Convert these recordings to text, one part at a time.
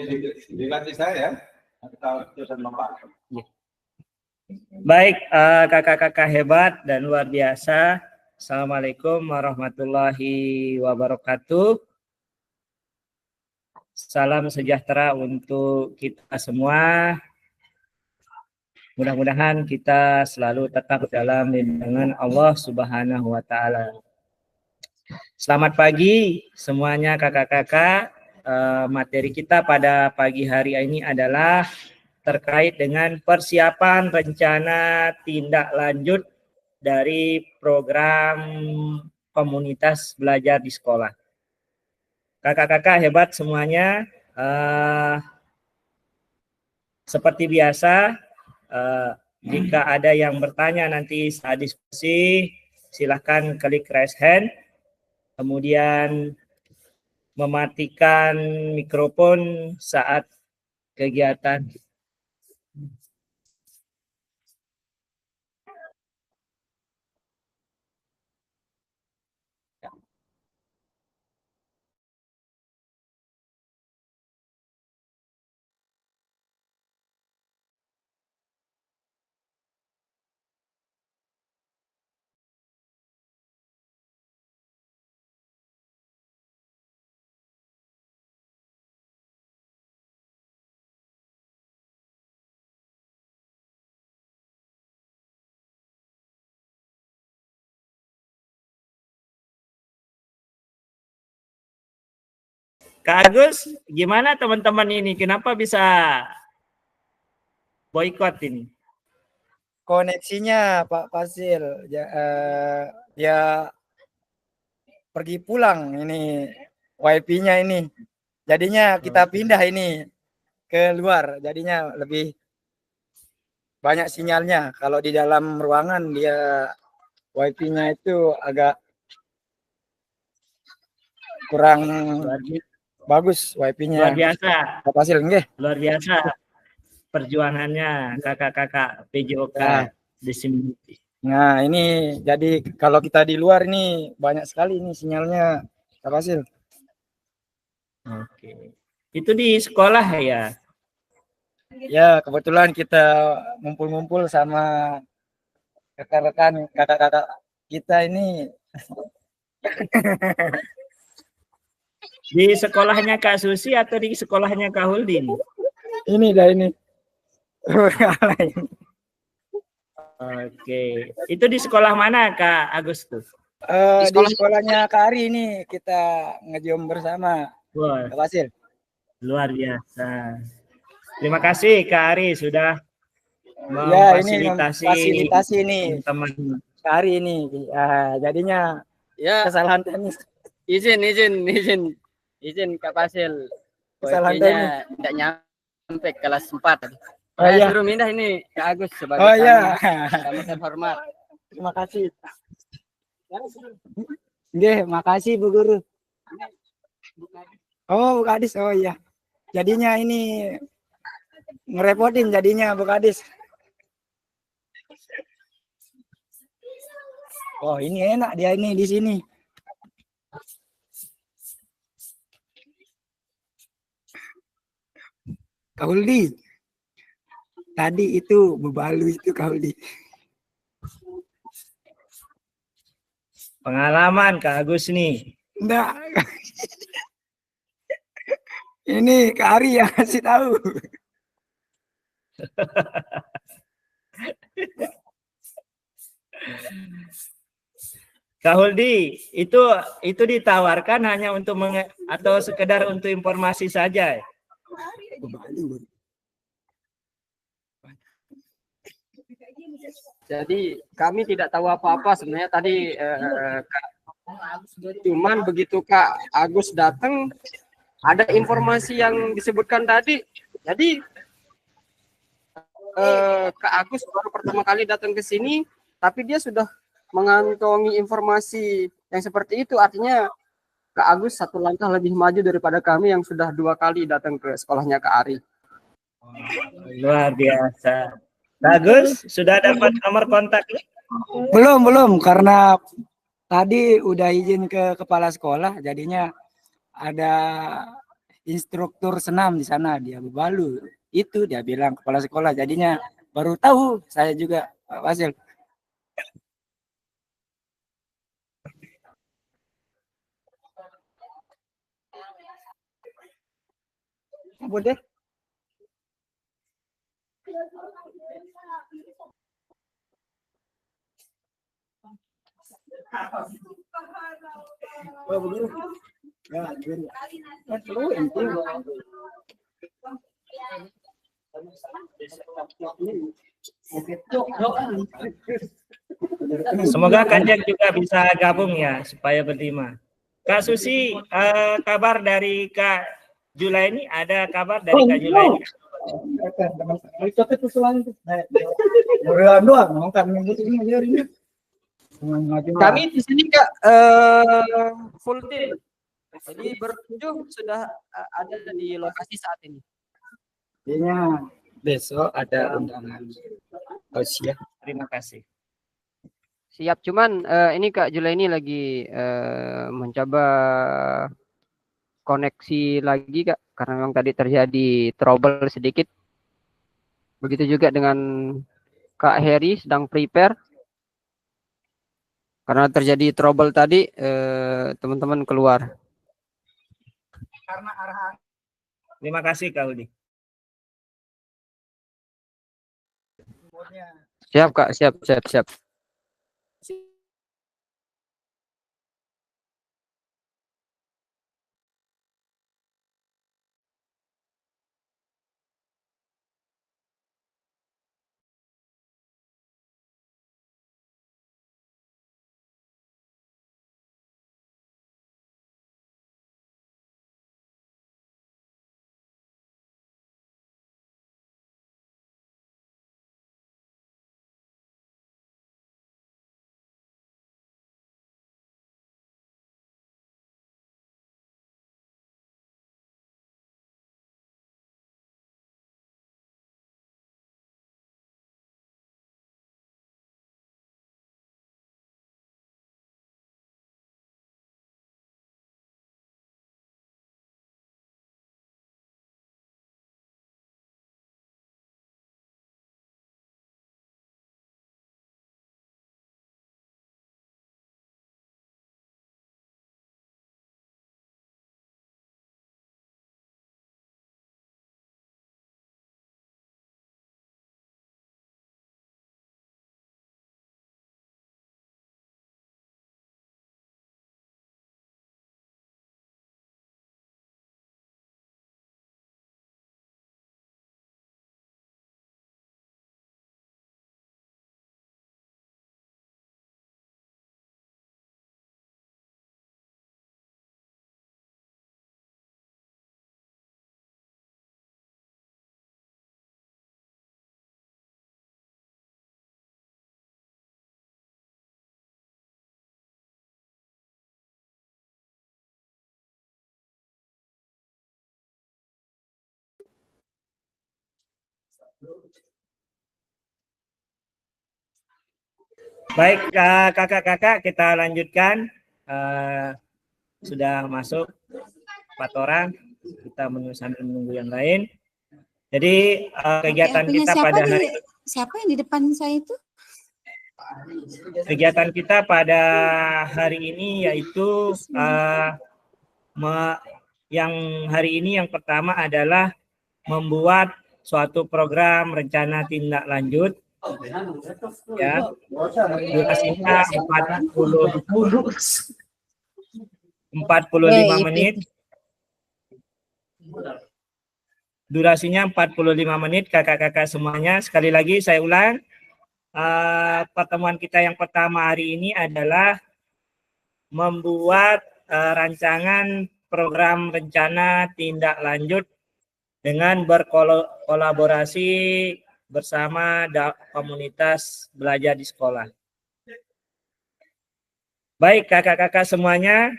Dilatih saya. Baik, kakak-kakak hebat dan luar biasa. Assalamualaikum warahmatullahi wabarakatuh. Salam sejahtera untuk kita semua. Mudah-mudahan kita selalu tetap dalam lindungan Allah Subhanahu wa Ta'ala. Selamat pagi semuanya kakak-kakak. Materi kita pada pagi hari ini adalah terkait dengan persiapan rencana tindak lanjut dari program komunitas belajar di sekolah. Kakak-kakak hebat semuanya. Seperti biasa, jika ada yang bertanya nanti saat diskusi, silahkan klik raise hand, kemudian mematikan mikrofon saat kegiatan. Kak Agus, gimana teman-teman ini? Kenapa bisa boykot ini? Koneksinya Pak Fasil, dia pergi pulang ini wifi-nya ini. Jadinya kita pindah ini ke luar, jadinya lebih banyak sinyalnya. Kalau di dalam ruangan dia wifi-nya itu agak kurang bagus wifi-nya. Luar biasa. Pak Fasil, nggih. Luar biasa perjuangannya kakak-kakak PJOK di sini. Nah, ini jadi kalau kita di luar ini banyak sekali ini sinyalnya, Pak Fasil. Oke. Itu di sekolah ya? Ya, kebetulan kita ngumpul-ngumpul sama rekan-rekan kakak-kakak kita ini. Di sekolahnya Kak Susi atau di sekolahnya Kak Huldin? Ini dah ini. Oke. Itu di sekolah mana Kak Agus tuh? Di sekolahnya Kak Ari ini kita ngejom bersama. Wah, Pak Fasil. luar biasa. Terima kasih Kak Ari sudah memfasilitasi ini teman Kak Ari ini. Jadinya kesalahan teknis. Izin Kak Fasil. Kesalahan Wifi-nya tidak nyampe kelas 4. Suruh mindah ini Kak Agus sebagai kami terhormat. Terima kasih. Nggih, makasih Bu Guru. Oh, Bu Kadis. Oh iya. Jadinya ini ngerepotin jadinya Bu Kadis. Oh, ini enak dia ini di sini. Kauli. Tadi itu bebalu itu Kauli. pengalaman Kak Agus nih. Enggak. Ini Kak Ari yang kasih tahu. Kak Huldi, itu ditawarkan hanya untuk atau sekedar untuk informasi saja? Jadi kami tidak tahu apa-apa sebenarnya tadi cuman begitu Kak Agus datang ada informasi yang disebutkan tadi. Jadi Kak Agus baru pertama kali datang ke sini tapi dia sudah mengantongi informasi yang seperti itu, artinya Kak Agus satu langkah lebih maju daripada kami yang sudah 2 kali datang ke sekolahnya Kak Ari. Luar biasa. Kak Agus, sudah dapat nomor kontaknya? Belum, karena tadi udah izin ke kepala sekolah, jadinya ada instruktur senam di sana, dia bebalu. Itu dia bilang kepala sekolah. Jadinya baru tahu saya juga, Pak Fasil. Boleh. Semoga Kak Jack juga bisa gabung ya supaya berlima. Kak Susi, kabar dari Kak Julaini? Ada kabar dari Kak Julaini? Kami di sini Kak full team. Jadi berkunjung sudah ada di lokasi saat ini. Kayaknya besok ada undangan. Oh, siap. Terima kasih. Siap, cuman ini Kak Julaini lagi mencoba koneksi lagi Kak, karena memang tadi terjadi trouble sedikit. Begitu juga dengan Kak Heri sedang prepare. Karena terjadi trouble tadi, teman-teman keluar. Terima kasih Kak Udi. Siap Kak, siap. Baik kakak-kakak, kita lanjutkan. Sudah masuk 4 orang, kita sambil menunggu yang lain. Jadi kegiatan kita pada hari siapa yang di depan saya itu? Kegiatan kita pada hari ini yaitu yang pertama adalah membuat suatu program rencana tindak lanjut, ya, durasinya 45 menit. Durasinya 45 menit kakak-kakak semuanya. Sekali lagi saya ulang, pertemuan kita yang pertama hari ini adalah membuat rancangan program rencana tindak lanjut dengan berkolaborasi bersama komunitas belajar di sekolah. Baik kakak-kakak semuanya,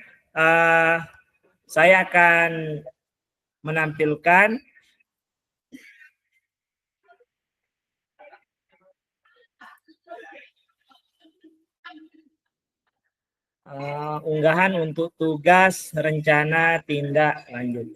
saya akan menampilkan unggahan untuk tugas rencana tindak lanjut.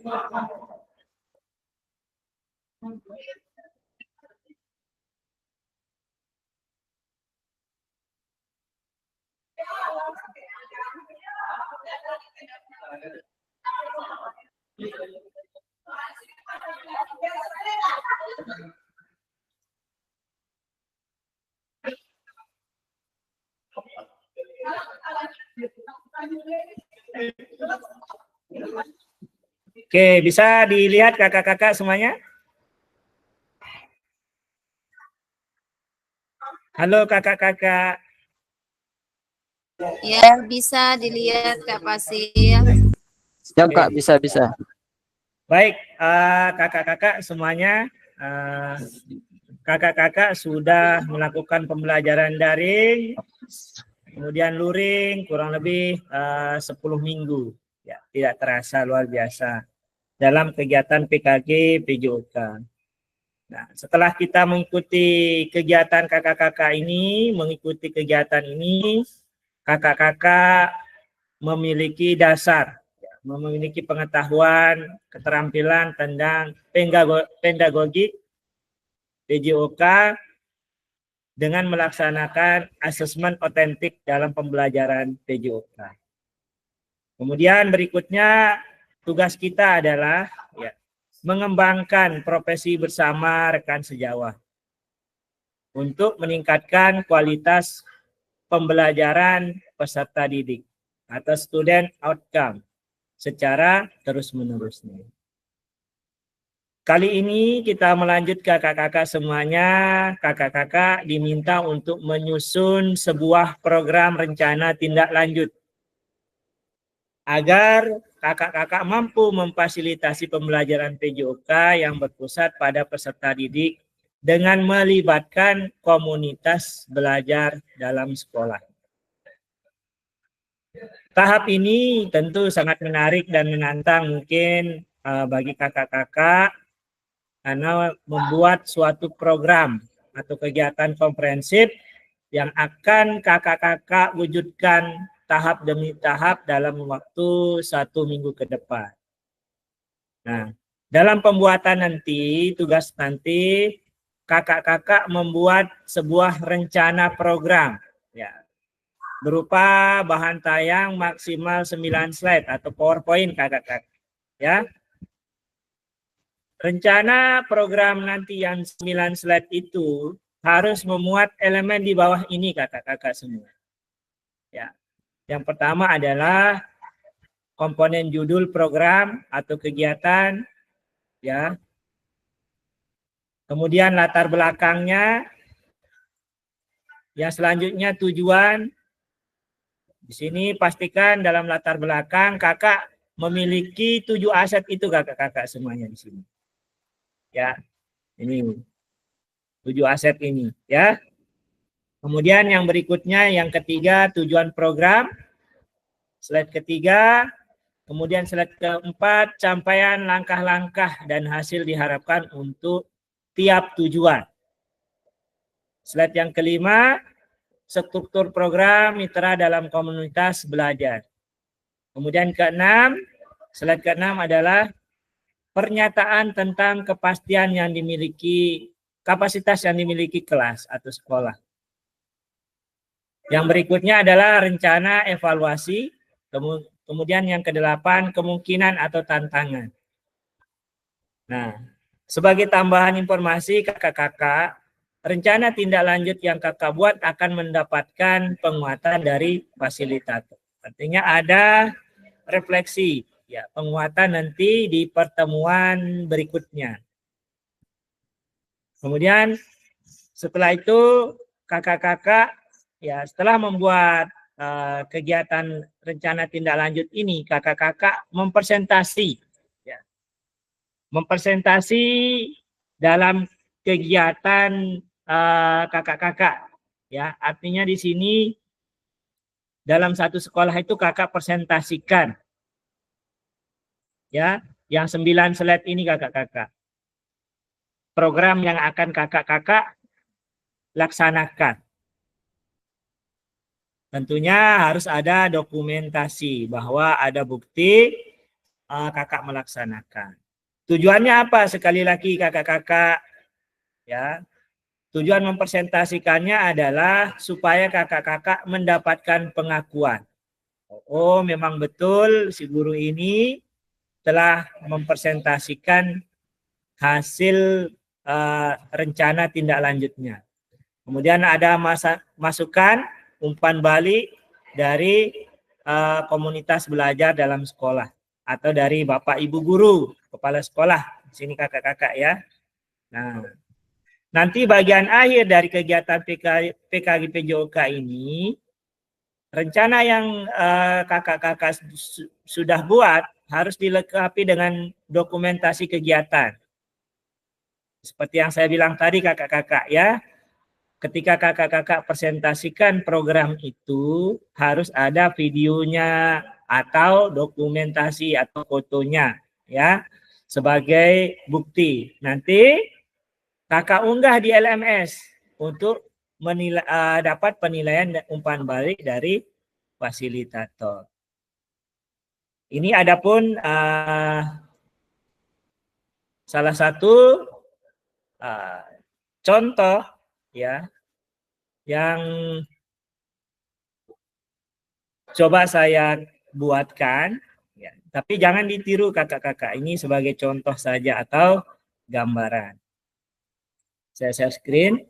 Oke, bisa dilihat kakak-kakak semuanya? Halo kakak-kakak. Ya, bisa dilihat Kak Fasil. Siap Kak, bisa. Baik, kakak-kakak semuanya, kakak-kakak sudah melakukan pembelajaran daring, kemudian luring kurang lebih 10 minggu. Ya, tidak terasa luar biasa dalam kegiatan PKG PJOK. Nah, setelah kita mengikuti kegiatan kakak-kakak ini, kakak-kakak memiliki dasar, memiliki pengetahuan, keterampilan tentang pedagogi PJOK dengan melaksanakan asesmen otentik dalam pembelajaran PJOK. Kemudian berikutnya tugas kita adalah mengembangkan profesi bersama rekan sejawat untuk meningkatkan kualitas pembelajaran peserta didik atau student outcome secara terus-menerusnya. Kali ini kita melanjut ke kakak-kakak semuanya. Kakak-kakak diminta untuk menyusun sebuah program rencana tindak lanjut agar kakak-kakak mampu memfasilitasi pembelajaran PJOK yang berpusat pada peserta didik dengan melibatkan komunitas belajar dalam sekolah. Tahap ini tentu sangat menarik dan menantang mungkin bagi kakak-kakak karena membuat suatu program atau kegiatan komprehensif yang akan kakak-kakak wujudkan tahap demi tahap dalam waktu 1 minggu ke depan. Nah, dalam pembuatan nanti, tugas nanti, kakak-kakak membuat sebuah rencana program, ya, berupa bahan tayang maksimal 9 slide atau PowerPoint kakak-kakak, ya. Rencana program nanti yang 9 slide itu harus memuat elemen di bawah ini kakak-kakak semua. Ya. Yang pertama adalah komponen judul program atau kegiatan, ya. Kemudian latar belakangnya. Yang selanjutnya tujuan. Di sini pastikan dalam latar belakang kakak memiliki 7 aset itu kakak-kakak semuanya di sini. Ya, ini 7 aset ini, ya. Kemudian yang berikutnya, yang ketiga, tujuan program. Slide ketiga. Kemudian slide keempat, capaian langkah-langkah dan hasil diharapkan untuk tiap tujuan. Slide yang kelima, struktur program mitra dalam komunitas belajar. Kemudian keenam, slide keenam adalah pernyataan tentang kepastian yang dimiliki, kapasitas yang dimiliki kelas atau sekolah. Yang berikutnya adalah rencana evaluasi. Kemudian yang kedelapan, kemungkinan atau tantangan. Nah, sebagai tambahan informasi kakak-kakak, rencana tindak lanjut yang kakak buat akan mendapatkan penguatan dari fasilitator. Artinya ada refleksi, ya, penguatan nanti di pertemuan berikutnya. Kemudian setelah itu kakak-kakak, ya, setelah membuat kegiatan rencana tindak lanjut ini, kakak-kakak mempresentasi, ya, mempresentasi dalam kegiatan kakak-kakak, ya. Artinya di sini dalam satu sekolah itu kakak presentasikan, ya, yang 9 slide ini kakak-kakak. Program yang akan kakak-kakak laksanakan. Tentunya harus ada dokumentasi bahwa ada bukti kakak melaksanakan. Tujuannya apa? Sekali lagi kakak-kakak, ya. Tujuan mempresentasikannya adalah supaya kakak-kakak mendapatkan pengakuan. Oh, memang betul si guru ini telah mempresentasikan hasil rencana tindak lanjutnya. Kemudian ada masukan umpan balik dari komunitas belajar dalam sekolah atau dari Bapak Ibu guru, kepala sekolah. Di sini kakak-kakak ya. Nah, nanti bagian akhir dari kegiatan PKG PJOK ini, rencana yang kakak-kakak sudah buat harus dilengkapi dengan dokumentasi kegiatan. Seperti yang saya bilang tadi kakak-kakak ya, ketika kakak-kakak presentasikan program itu harus ada videonya atau dokumentasi atau fotonya ya sebagai bukti. Nanti kakak unggah di LMS untuk dapat penilaian dan umpan balik dari fasilitator. Ini adapun salah satu contoh ya yang coba saya buatkan ya, tapi jangan ditiru kakak-kakak, ini sebagai contoh saja atau gambaran. Saya share screen.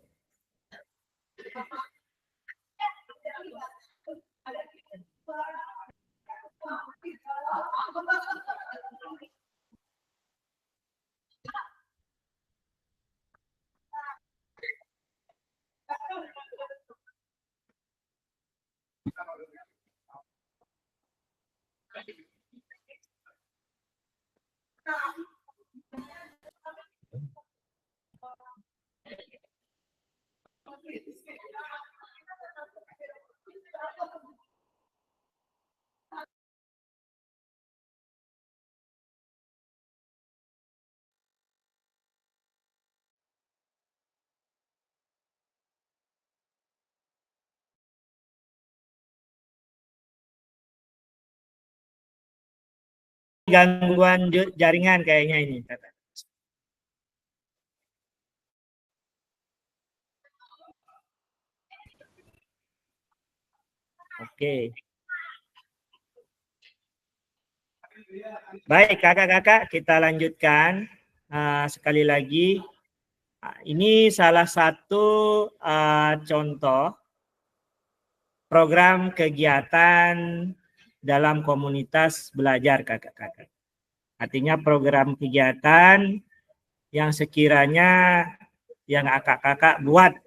Gangguan jaringan kayaknya ini. Oke. Baik kakak-kakak, kita lanjutkan sekali lagi. Ini salah satu contoh program kegiatan dalam komunitas belajar kakak-kakak. Artinya program kegiatan yang sekiranya yang kakak-kakak buat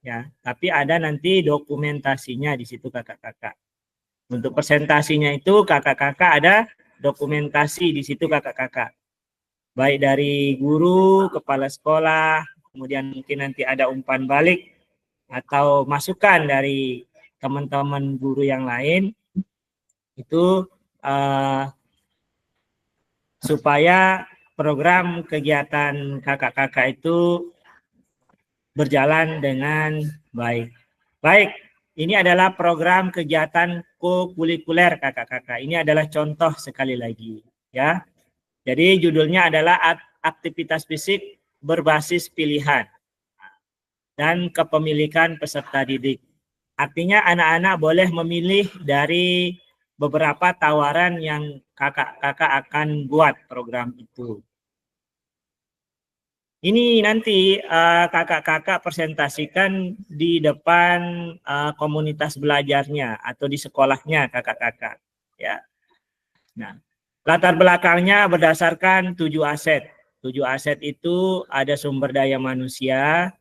ya, tapi ada nanti dokumentasinya di situ kakak-kakak. Untuk presentasinya itu kakak-kakak ada dokumentasi di situ kakak-kakak. Baik dari guru, kepala sekolah, kemudian mungkin nanti ada umpan balik atau masukan dari teman-teman guru yang lain itu supaya program kegiatan kakak-kakak itu berjalan dengan baik. Baik, ini adalah program kegiatan kokurikuler kakak-kakak. Ini adalah contoh sekali lagi ya. Jadi judulnya adalah aktivitas fisik berbasis pilihan dan kepemilikan peserta didik. Artinya anak-anak boleh memilih dari beberapa tawaran yang kakak-kakak akan buat program itu. Ini nanti kakak-kakak presentasikan di depan komunitas belajarnya atau di sekolahnya kakak-kakak. Ya. Nah, latar belakangnya berdasarkan 7 aset. 7 aset itu ada sumber daya manusia,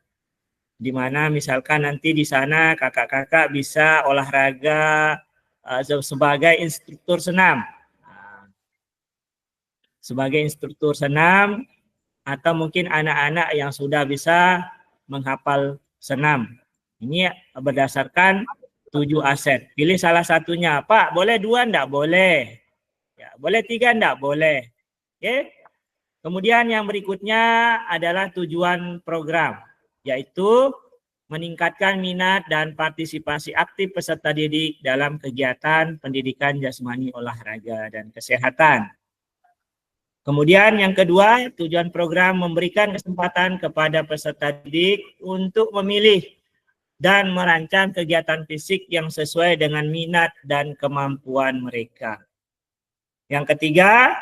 di mana misalkan nanti di sana kakak-kakak bisa olahraga sebagai instruktur senam. Sebagai instruktur senam atau mungkin anak-anak yang sudah bisa menghafal senam. Ini berdasarkan 7 aset. Pilih salah satunya. Pak, boleh 2 enggak? Boleh. Ya, boleh 3 enggak? Boleh. Oke. Kemudian yang berikutnya adalah tujuan program, yaitu meningkatkan minat dan partisipasi aktif peserta didik dalam kegiatan pendidikan jasmani, olahraga, dan kesehatan. Kemudian yang kedua, tujuan program memberikan kesempatan kepada peserta didik untuk memilih dan merancang kegiatan fisik yang sesuai dengan minat dan kemampuan mereka. Yang ketiga,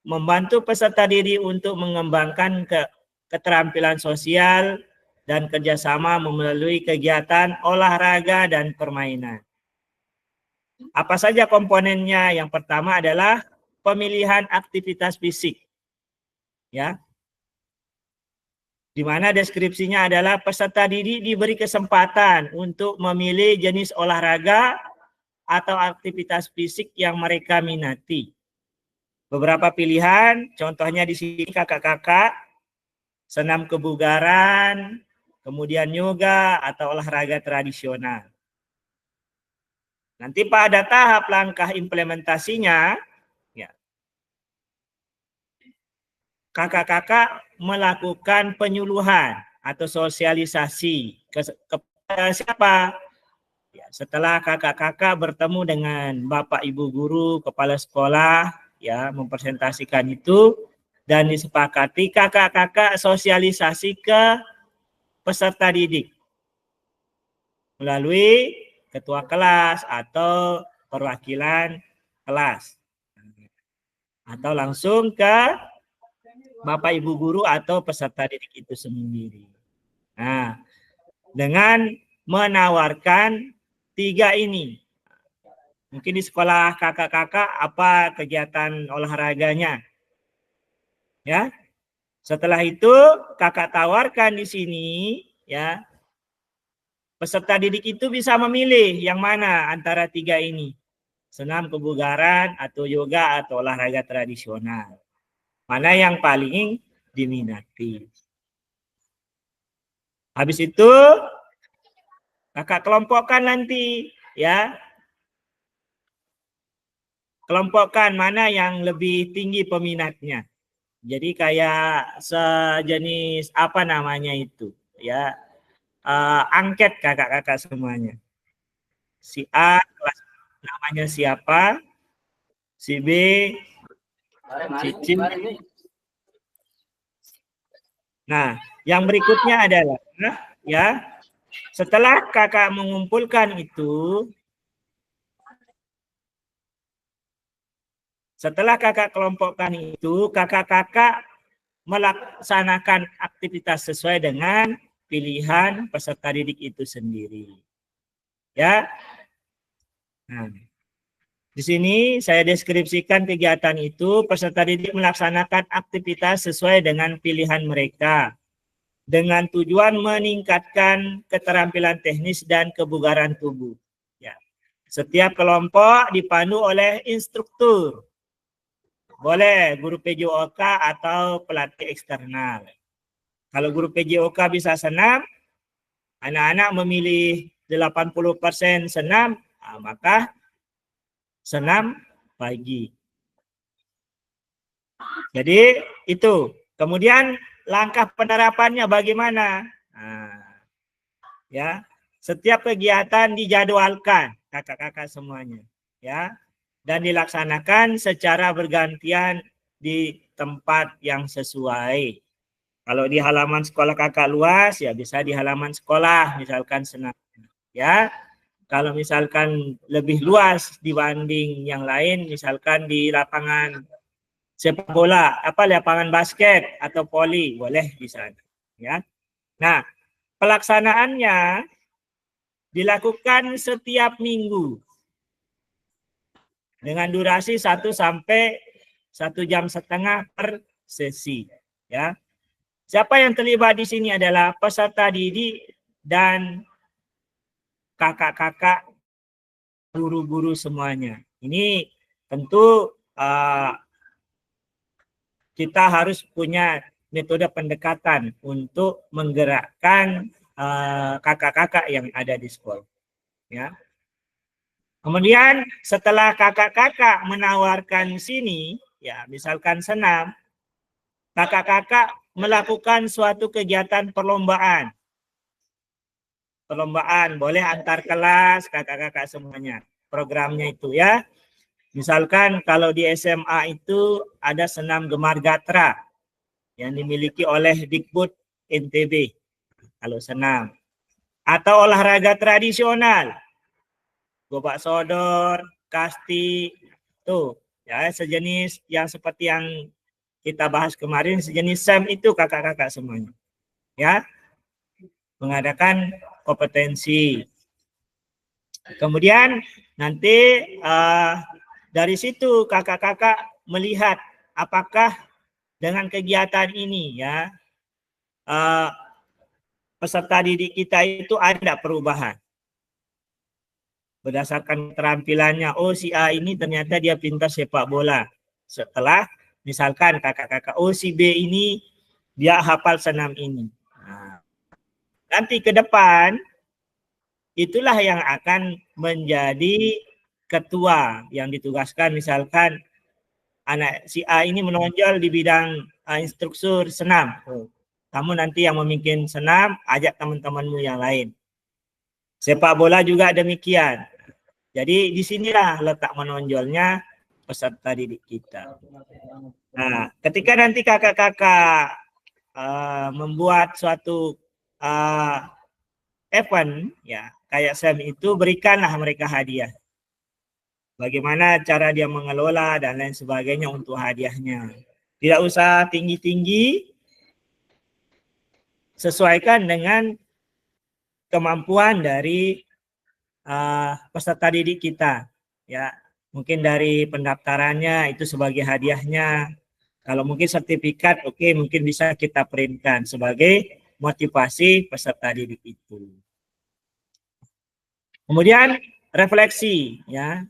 membantu peserta didik untuk mengembangkan keterampilan sosial dan kerjasama melalui kegiatan olahraga dan permainan. Apa saja komponennya? Yang pertama adalah pemilihan aktivitas fisik. Ya. Di mana deskripsinya adalah peserta didik diberi kesempatan untuk memilih jenis olahraga atau aktivitas fisik yang mereka minati. Beberapa pilihan, contohnya di sini kakak-kakak, senam kebugaran, kemudian yoga atau olahraga tradisional. Nanti pada tahap langkah implementasinya, ya, kakak-kakak melakukan penyuluhan atau sosialisasi kepada siapa? Ya, setelah kakak-kakak bertemu dengan Bapak Ibu guru, kepala sekolah, ya, mempresentasikan itu dan disepakati, kakak-kakak sosialisasi ke peserta didik melalui ketua kelas atau perwakilan kelas, atau langsung ke Bapak Ibu guru atau peserta didik itu sendiri. Nah, dengan menawarkan 3 ini. Mungkin di sekolah kakak-kakak apa kegiatan olahraganya? Ya. Setelah itu kakak tawarkan di sini, ya. Peserta didik itu bisa memilih yang mana antara 3 ini. Senam kebugaran atau yoga atau olahraga tradisional. Mana yang paling diminati. Habis itu kakak kelompokkan nanti, ya. Kelompokkan mana yang lebih tinggi peminatnya. Jadi kayak sejenis apa namanya itu, ya, angket kakak-kakak semuanya. Si A kelas namanya siapa, si B, si C. Nah, yang berikutnya adalah, ya, setelah kakak mengumpulkan itu, setelah kakak kelompokkan itu, kakak-kakak melaksanakan aktivitas sesuai dengan pilihan peserta didik itu sendiri. Ya. Nah, di sini saya deskripsikan kegiatan itu, peserta didik melaksanakan aktivitas sesuai dengan pilihan mereka dengan tujuan meningkatkan keterampilan teknis dan kebugaran tubuh. Ya. Setiap kelompok dipandu oleh instruktur. Boleh guru PJOK atau pelatih eksternal. Kalau guru PJOK bisa senam, anak-anak memilih 80% senam, maka senam pagi. Jadi itu. Kemudian langkah penerapannya bagaimana? Nah, ya, setiap kegiatan dijadwalkan kakak-kakak semuanya, ya, dan dilaksanakan secara bergantian di tempat yang sesuai. Kalau di halaman sekolah kakak luas, ya bisa di halaman sekolah, misalkan senam, ya. Kalau misalkan lebih luas dibanding yang lain, misalkan di lapangan sepak bola, lapangan basket atau voli, boleh di sana, ya. Nah, pelaksanaannya dilakukan setiap minggu dengan durasi 1 sampai 1,5 jam per sesi, ya. Siapa yang terlibat di sini adalah peserta didik dan kakak-kakak, guru-guru semuanya. Ini tentu kita harus punya metode pendekatan untuk menggerakkan kakak-kakak yang ada di sekolah. Ya. Kemudian setelah kakak-kakak menawarkan sini, ya misalkan senam, kakak-kakak melakukan suatu kegiatan perlombaan. perlombaan, boleh antar kelas kakak-kakak semuanya. Programnya itu ya. Misalkan kalau di SMA itu ada senam Gemar Gatra yang dimiliki oleh Dikbud NTB kalau senam. Atau olahraga tradisional, gobak sodor, kasti, tuh ya sejenis yang seperti yang kita bahas kemarin, sejenis SEM itu kakak-kakak semuanya. Ya, mengadakan kompetensi. Kemudian nanti dari situ kakak-kakak melihat apakah dengan kegiatan ini ya peserta didik kita itu ada perubahan berdasarkan keterampilannya. Oh, si A ini ternyata dia pintar sepak bola. Setelah misalkan kakak-kakak, oh si B ini dia hafal senam ini. Nah, nanti ke depan itulah yang akan menjadi ketua yang ditugaskan. Misalkan anak si A ini menonjol di bidang instruktur senam. Kamu nanti yang memimpin senam, ajak teman-temanmu yang lain. Sepak bola juga demikian. Jadi disinilah letak menonjolnya peserta didik kita. Nah, ketika nanti kakak-kakak membuat suatu event, ya kayak SEM itu, berikanlah mereka hadiah. Bagaimana cara dia mengelola dan lain sebagainya untuk hadiahnya. Tidak usah tinggi-tinggi, sesuaikan dengan kemampuan dari peserta didik kita. Ya, mungkin dari pendaftarannya itu sebagai hadiahnya. Kalau mungkin sertifikat, oke, mungkin bisa kita printkan sebagai motivasi peserta didik itu. Kemudian refleksi, ya.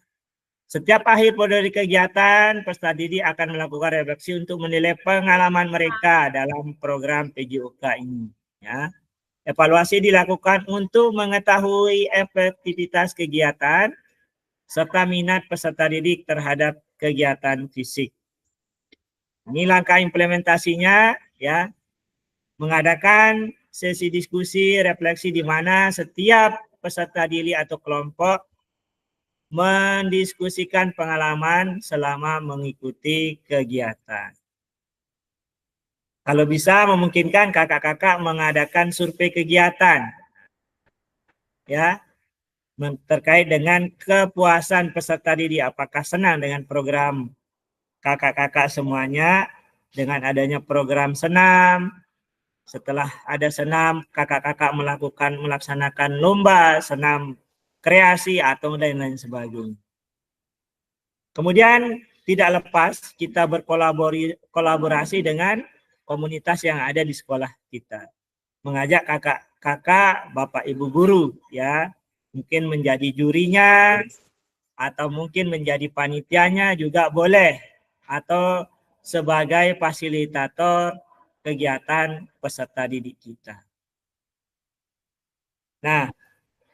Setiap akhir dari kegiatan, peserta didik akan melakukan refleksi untuk menilai pengalaman mereka dalam program PJOK ini. Ya. Evaluasi dilakukan untuk mengetahui efektivitas kegiatan serta minat peserta didik terhadap kegiatan fisik. Ini langkah implementasinya, ya. Mengadakan sesi diskusi, refleksi di mana setiap peserta didik atau kelompok mendiskusikan pengalaman selama mengikuti kegiatan. Kalau bisa memungkinkan kakak-kakak mengadakan survei kegiatan, ya, terkait dengan kepuasan peserta didik, apakah senang dengan program kakak-kakak semuanya, dengan adanya program senam. Setelah ada senam, kakak-kakak melaksanakan lomba senam kreasi atau lain-lain sebagainya. Kemudian tidak lepas kita berkolaborasi dengan komunitas yang ada di sekolah kita. Mengajak kakak-kakak, bapak ibu guru, ya, mungkin menjadi jurinya atau mungkin menjadi panitianya juga boleh, atau sebagai fasilitator kegiatan peserta didik kita. Nah,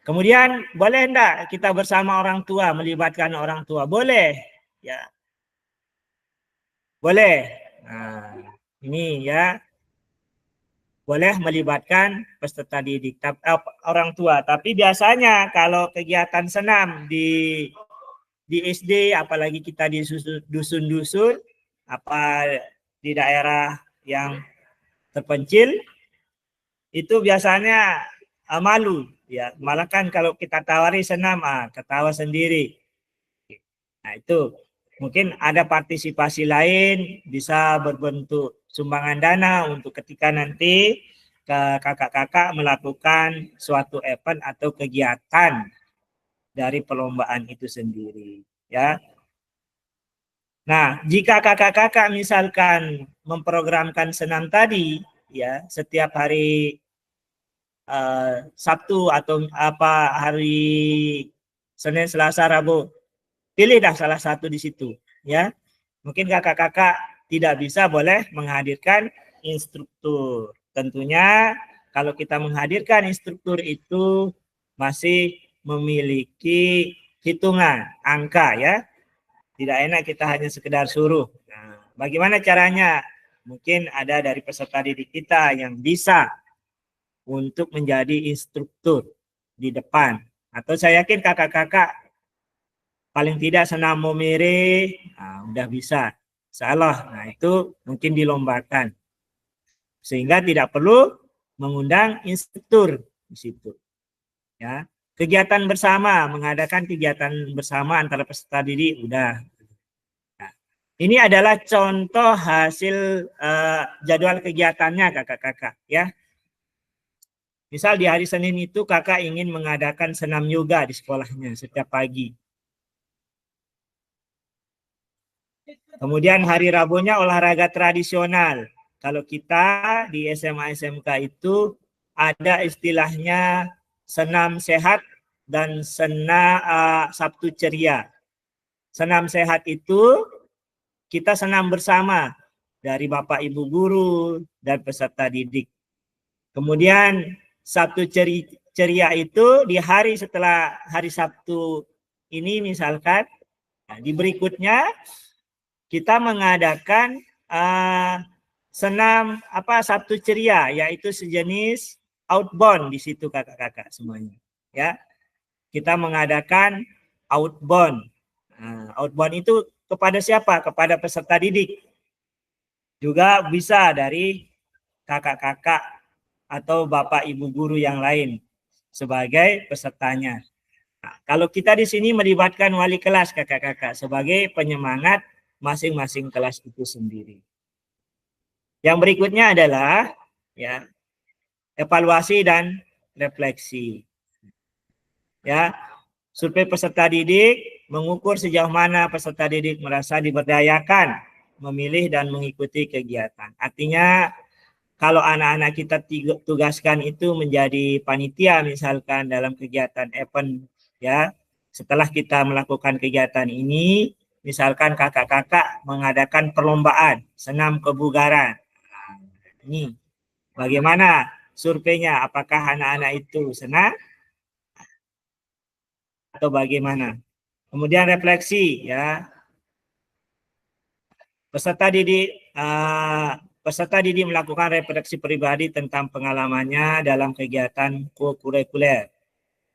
kemudian boleh enggak kita bersama orang tua, melibatkan orang tua? Boleh, ya. Boleh. Nah, ini ya. Boleh melibatkan peserta didik orang tua. Tapi biasanya kalau kegiatan senam di SD, apalagi kita di dusun-dusun, apa di daerah yang terpencil, itu biasanya malu, ya. Malah kan kalau kita tawari senam, ketawa sendiri. Nah, itu mungkin ada partisipasi lain, bisa berbentuk sumbangan dana untuk ketika nanti kakak-kakak melakukan suatu event atau kegiatan dari perlombaan itu sendiri, ya. Nah, jika kakak-kakak misalkan memprogramkan senam tadi, ya, setiap hari Sabtu atau hari Senin, Selasa, Rabu, pilih dah salah satu di situ, ya. Mungkin kakak-kakak tidak bisa, boleh menghadirkan instruktur. Tentunya kalau kita menghadirkan instruktur itu masih memiliki hitungan angka, ya. Tidak enak kita hanya sekedar suruh. Nah, bagaimana caranya? Mungkin ada dari peserta didik kita yang bisa untuk menjadi instruktur. di depan. Atau saya yakin kakak-kakak paling tidak senam momere, udah bisa. Insyaallah. Nah, itu mungkin dilombakan. Sehingga tidak perlu mengundang instruktur di situ. Ya. Kegiatan bersama, mengadakan kegiatan bersama antara peserta didik udah. Nah, ini adalah contoh hasil jadwal kegiatannya kakak-kakak ya. Misal di hari Senin itu kakak ingin mengadakan senam yoga di sekolahnya setiap pagi. Kemudian hari Rabunya olahraga tradisional. Kalau kita di SMA SMK itu ada istilahnya senam sehat dan Sabtu ceria. Senam sehat itu kita senam bersama dari Bapak Ibu guru dan peserta didik. Kemudian Sabtu ceria itu di hari setelah hari Sabtu ini misalkan, nah, di berikutnya kita mengadakan senam Sabtu ceria, yaitu sejenis outbound di situ kakak-kakak semuanya. Ya, kita mengadakan outbound. Outbound itu kepada siapa? Kepada peserta didik. Juga bisa dari kakak-kakak atau bapak ibu guru yang lain sebagai pesertanya. Nah, kalau kita di sini melibatkan wali kelas kakak-kakak sebagai penyemangat masing-masing kelas itu sendiri. Yang berikutnya adalah ya evaluasi dan refleksi. Ya, survei peserta didik mengukur sejauh mana peserta didik merasa diberdayakan memilih dan mengikuti kegiatan. Artinya kalau anak-anak kita tugaskan itu menjadi panitia misalkan dalam kegiatan event ya, setelah kita melakukan kegiatan ini misalkan kakak-kakak mengadakan perlombaan senam kebugaran. Nah, ini bagaimana surveinya? Apakah anak-anak itu senang atau bagaimana? Kemudian refleksi ya. Peserta didik melakukan refleksi pribadi tentang pengalamannya dalam kegiatan kurikuler.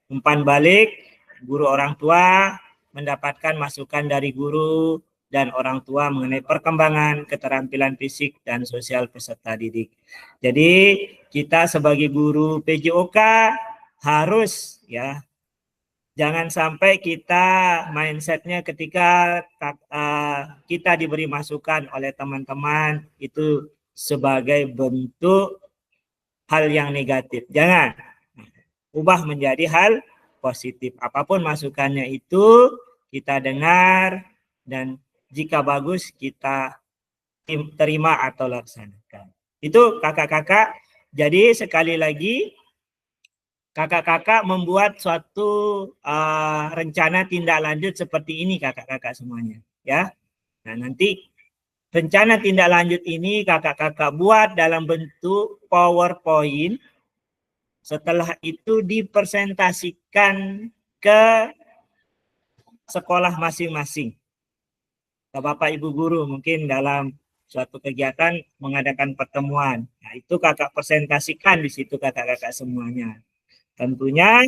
Umpan balik, guru orang tua mendapatkan masukan dari guru dan orang tua mengenai perkembangan keterampilan fisik dan sosial peserta didik. Jadi kita sebagai guru PJOK harus ya, jangan sampai kita mindsetnya ketika kita diberi masukan oleh teman-teman itu sebagai bentuk hal yang negatif. Jangan. Ubah menjadi hal positif. Apapun masukannya itu kita dengar dan jika bagus kita terima atau laksanakan. Itu kakak-kakak. Jadi sekali lagi kakak-kakak membuat suatu rencana tindak lanjut seperti ini kakak-kakak semuanya ya. Nah, nanti rencana tindak lanjut ini kakak-kakak buat dalam bentuk PowerPoint. Setelah itu dipresentasikan ke sekolah masing-masing. Bapak Ibu guru mungkin dalam suatu kegiatan mengadakan pertemuan. Nah, itu kakak presentasikan di situ kakak-kakak semuanya. Tentunya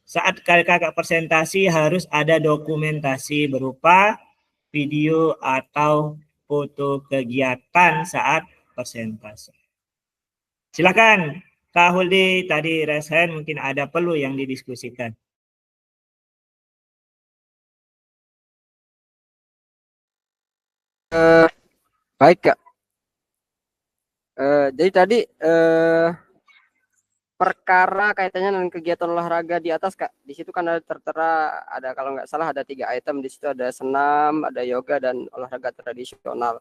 saat kakak presentasi harus ada dokumentasi berupa video atau foto kegiatan saat presentasi. Silakan Kak Huldi tadi resen mungkin ada perlu yang didiskusikan. Baik Kak. Jadi tadi perkara kaitannya dengan kegiatan olahraga di atas Kak. Di situ kan ada tertera, ada kalau nggak salah ada 3 item di situ, ada senam, ada yoga dan olahraga tradisional.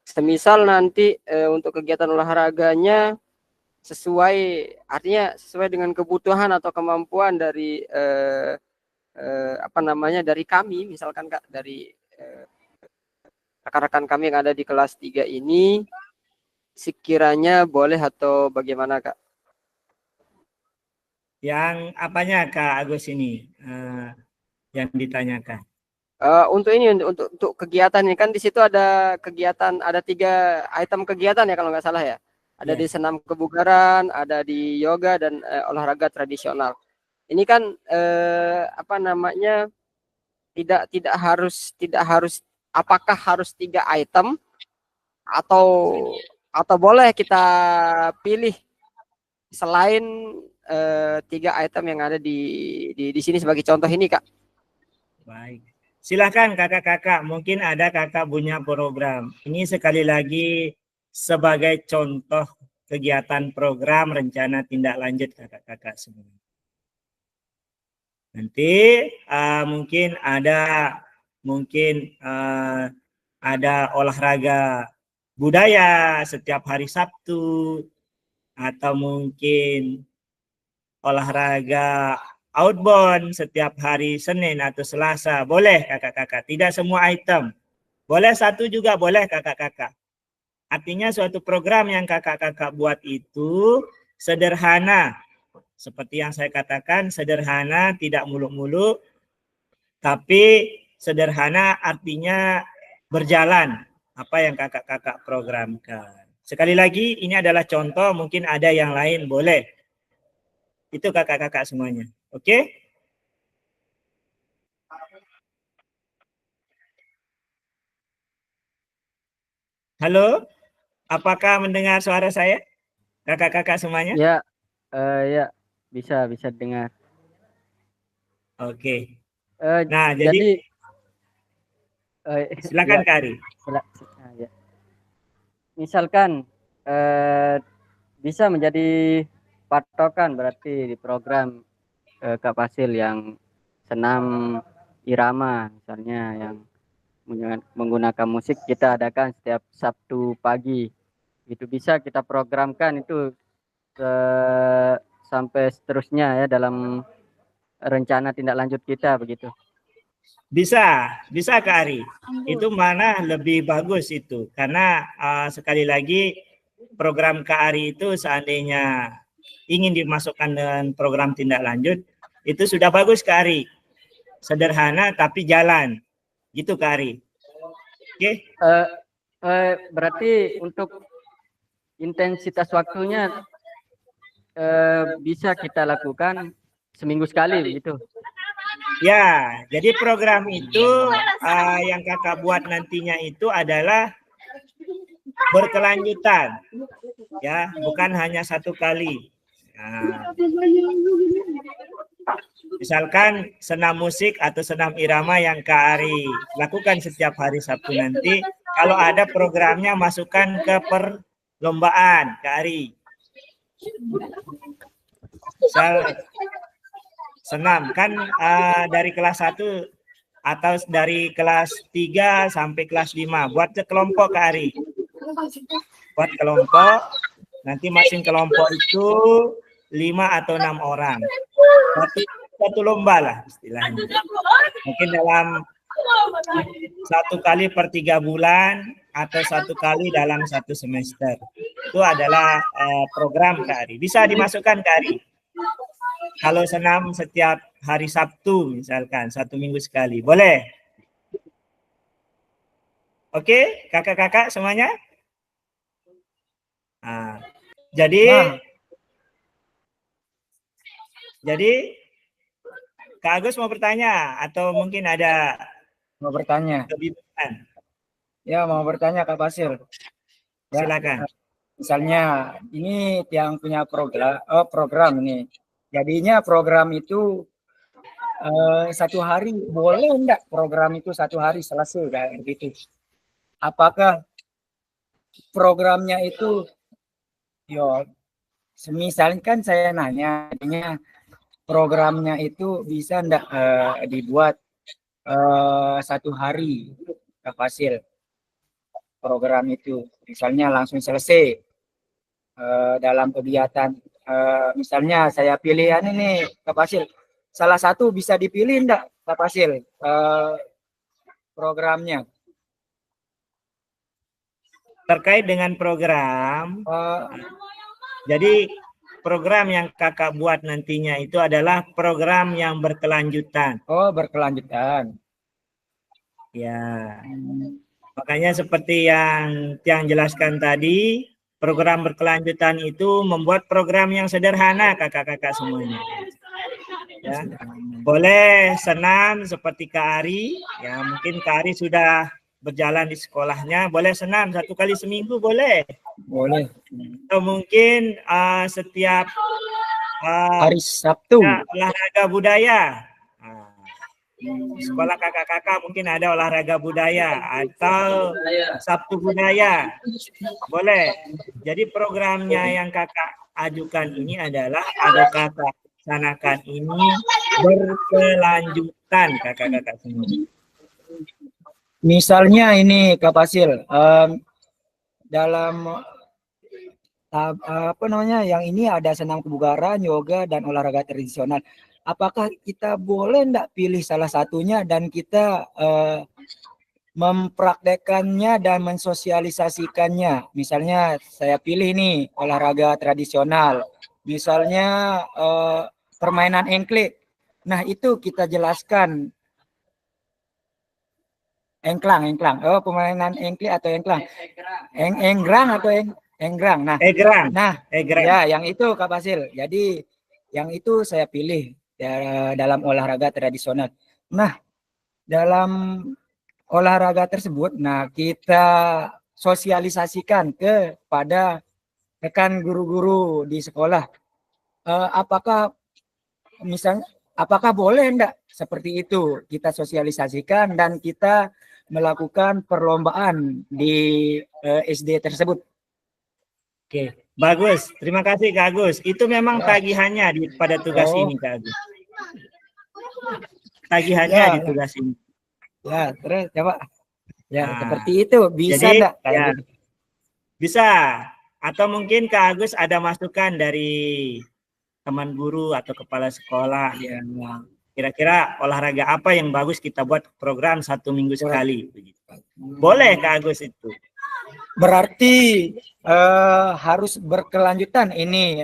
Semisal nanti untuk kegiatan olahraganya sesuai, artinya sesuai dengan kebutuhan atau kemampuan dari dari kami, misalkan Kak, dari rekan-rekan kami yang ada di kelas 3 ini, sekiranya boleh atau bagaimana Kak? Yang apanya Kak Agus ini yang ditanyakan? Untuk ini untuk kegiatan ini kan di situ ada kegiatan, ada 3 item kegiatan ya kalau nggak salah ya. Ada di senam kebugaran, ada di yoga dan olahraga tradisional. ini kan apa namanya, tidak harus apakah harus 3 item atau boleh kita pilih selain 3 item yang ada di sini sebagai contoh ini, Kak. Baik. Silakan kakak-kakak, mungkin ada kakak punya program. Ini sekali lagi sebagai contoh kegiatan program rencana tindak lanjut kakak-kakak semua. Nanti mungkin ada olahraga budaya setiap hari Sabtu, atau mungkin olahraga outbound setiap hari Senin atau Selasa. Boleh kakak-kakak, tidak semua item. Boleh 1 juga boleh kakak-kakak. Artinya suatu program yang kakak-kakak buat itu sederhana. Seperti yang saya katakan, sederhana, tidak muluk-muluk. Tapi sederhana artinya berjalan apa yang kakak-kakak programkan. Sekali lagi, ini adalah contoh, mungkin ada yang lain, boleh. Itu kakak-kakak semuanya. Oke? Halo? Apakah mendengar suara saya? Kakak-kakak semuanya? Ya, ya, bisa dengar. Oke. Nah, jadi silakan ya, Kak Ari. ya. Misalkan bisa menjadi patokan berarti di program Kak Fasil yang senam irama misalnya, yang menggunakan musik kita adakan setiap Sabtu pagi. Itu bisa kita programkan itu sampai seterusnya ya dalam rencana tindak lanjut kita begitu. Bisa Kak Ari. Itu mana lebih bagus itu. Karena sekali lagi program Kak Ari itu seandainya ingin dimasukkan dengan program tindak lanjut, itu sudah bagus Kak Ari. Sederhana tapi jalan. Gitu Kak Ari. Oke? Berarti untuk intensitas waktunya bisa kita lakukan seminggu sekali begitu. Ya, jadi program itu yang kakak buat nantinya itu adalah berkelanjutan, ya, bukan hanya 1 kali. Nah, misalkan senam musik atau senam irama yang Kak Ari lakukan setiap hari Sabtu nanti, kalau ada programnya masukkan ke perlombaan Kak Ari. Senam kan dari kelas 1 atau dari kelas 3 sampai kelas 5 buat kelompok Kak Ari. Buat kelompok, nanti masing kelompok itu 5 atau 6 orang. Satu lomba lah istilahnya. Mungkin dalam 1 kali per 3 bulan atau 1 kali dalam 1 semester. Itu adalah program Kak Ari. Bisa dimasukkan Kak Ari. Kalau senam setiap hari Sabtu misalkan 1 minggu sekali, boleh? Oke, kakak-kakak semuanya? Nah, jadi Kak Agus mau bertanya atau mungkin ada Mau bertanya. kebingungan? Ya, mau bertanya Kak Fasil. Ya, Silakan. misalnya ini yang punya program ini. Jadinya program itu 1 hari boleh enggak program itu 1 hari selesai kayak gitu? Apakah programnya itu semisalnya kan saya nanya, jadinya programnya itu bisa enggak dibuat 1 hari Kak Fasil? Program itu misalnya langsung selesai dalam kegiatan. Misalnya saya pilihan ini Kak Fasil, salah satu bisa dipilih enggak Kak Fasil programnya? Terkait dengan program, jadi program yang kakak buat nantinya itu adalah program yang berkelanjutan. Oh, berkelanjutan. Ya, makanya seperti yang jelaskan tadi, program berkelanjutan itu membuat program yang sederhana kakak-kakak semuanya. Ya. Boleh senam seperti Kak Ari, ya mungkin Kak Ari sudah berjalan di sekolahnya, boleh senam 1 kali seminggu boleh. Boleh. Atau mungkin setiap Hari Sabtu. ya, olahraga budaya. Nah, di sekolah kakak-kakak mungkin ada olahraga budaya atau Sabtu budaya. Boleh. Jadi programnya yang kakak ajukan ini adalah ada kakak laksanakan ini berkelanjutan kakak-kakak semua. Misalnya ini Kak Fasil, dalam apa namanya yang ini ada senam kebugaran, yoga dan olahraga tradisional. Apakah kita boleh enggak pilih salah satunya dan kita mempraktekannya dan mensosialisasikannya? Misalnya saya pilih nih olahraga tradisional, misalnya permainan engklik. Nah itu kita jelaskan engklang. Oh permainan engklik atau engklang? Enggrang atau enggrang. Nah, Egrang. ya yang itu Kak Basil. Jadi yang itu saya pilih ya, dalam olahraga tradisional. Nah, dalam olahraga tersebut, nah kita sosialisasikan kepada rekan guru-guru di sekolah. Apakah boleh enggak seperti itu kita sosialisasikan dan kita melakukan perlombaan di SD tersebut? Oke, bagus. Terima kasih Kak Agus. Itu memang tagihannya pada tugas ini Kak Agus. Tagihannya di tugas ini. Ya, terus coba. Ya, Nah, seperti itu. Bisa enggak? Ya, bisa. Atau mungkin Kak Agus ada masukan dari teman guru atau kepala sekolah. Ya. Kira-kira olahraga apa yang bagus kita buat program 1 minggu sekali. Boleh Kak Agus itu. Berarti harus berkelanjutan ini.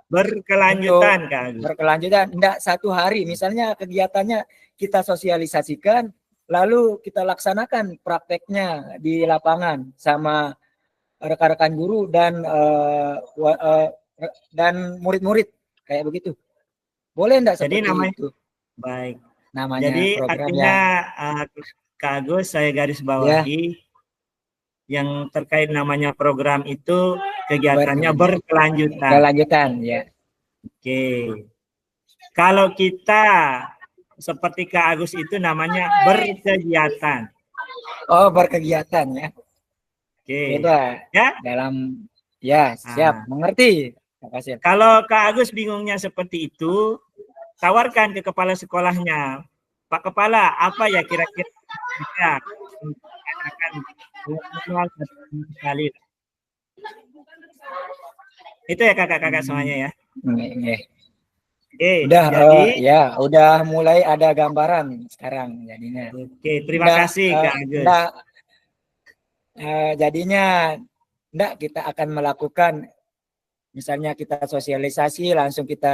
Berkelanjutan Kak Agus. Berkelanjutan. Enggak 1 hari. Misalnya kegiatannya kita sosialisasikan, lalu kita laksanakan prakteknya di lapangan sama rekan-rekan guru dan murid-murid kayak begitu. Boleh enggak seperti itu? Baik. Namanya jadi artinya Kak Agus saya garis bawahi yang terkait namanya program itu kegiatannya berkelanjutan. Berkelanjutan ya. Oke. Kalau kita seperti Kak Agus itu namanya berkegiatan. Oh, berkegiatan ya. Oke. Beda ya. Dalam ya, siap, mengerti. Kalau Kak Agus bingungnya seperti itu, tawarkan ke kepala sekolahnya. Pak Kepala, apa ya kira-kira bisa akan sekali. Itu ya kakak-kakak semuanya ya. Oke, udah udah mulai ada gambaran sekarang jadinya. Oke, terima kasih Kak Agus. Jadinya kita akan melakukan misalnya kita sosialisasi langsung kita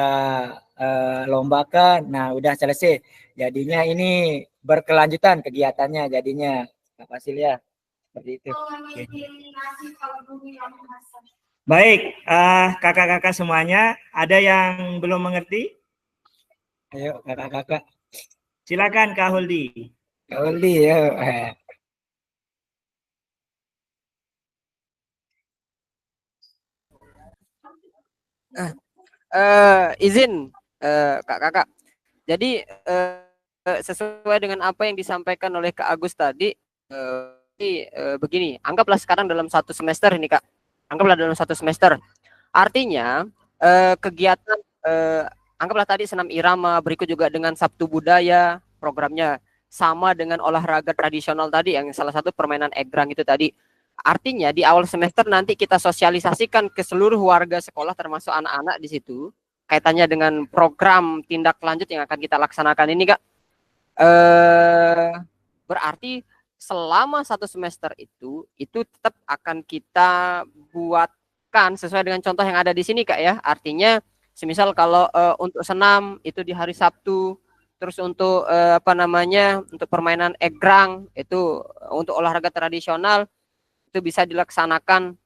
lombakan. Nah, udah selesai. Jadinya ini berkelanjutan kegiatannya jadinya Pak Fasil ya. Seperti itu. Oke. Baik, kakak-kakak semuanya, ada yang belum mengerti? Ayo kakak-kakak. Silakan Kak Huldi. Kak Huldi ya. Izin kakak-kakak. Jadi sesuai dengan apa yang disampaikan oleh Kak Agus tadi, begini, anggaplah sekarang dalam 1 semester ini Kak, anggaplah dalam 1 semester. Artinya kegiatan, anggaplah tadi senam irama, berikut juga dengan Sabtu budaya, programnya sama dengan olahraga tradisional tadi, yang salah satu permainan egrang itu tadi. Artinya di awal semester nanti kita sosialisasikan ke seluruh warga sekolah termasuk anak-anak di situ, kaitannya dengan program tindak lanjut yang akan kita laksanakan ini Kak. Berarti selama 1 semester itu tetap akan kita buatkan sesuai dengan contoh yang ada di sini Kak ya. Artinya semisal kalau untuk senam itu di hari Sabtu, terus untuk untuk permainan egrang itu untuk olahraga tradisional itu bisa dilaksanakan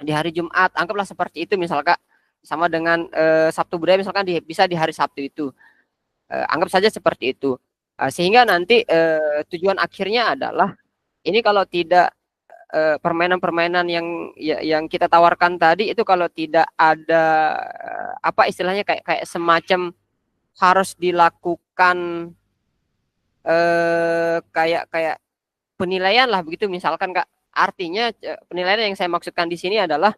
di hari Jumat, anggaplah seperti itu misal Kak, sama dengan Sabtu budaya misalkan bisa di hari Sabtu itu. Anggap saja seperti itu. Sehingga nanti tujuan akhirnya adalah ini kalau tidak permainan-permainan yang kita tawarkan tadi itu kalau tidak ada apa istilahnya kayak semacam harus dilakukan kayak penilaian lah begitu misalkan Kak. Artinya penilaian yang saya maksudkan di sini adalah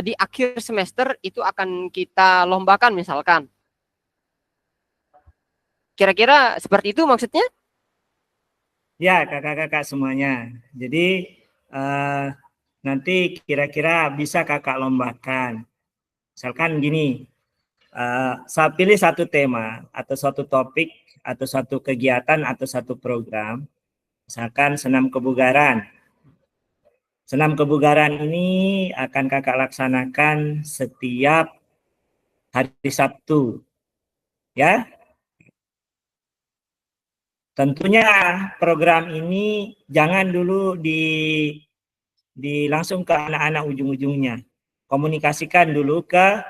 di akhir semester itu akan kita lombakan misalkan. Kira-kira seperti itu maksudnya? Ya, kakak-kakak semuanya. Jadi nanti kira-kira bisa kakak lombakan. Misalkan gini, saya pilih satu tema atau suatu topik atau satu kegiatan atau satu program. Misalkan senam kebugaran. Senam kebugaran ini akan kakak laksanakan setiap hari Sabtu. Ya, tentunya program ini jangan dulu langsung ke anak-anak ujung-ujungnya. Komunikasikan dulu ke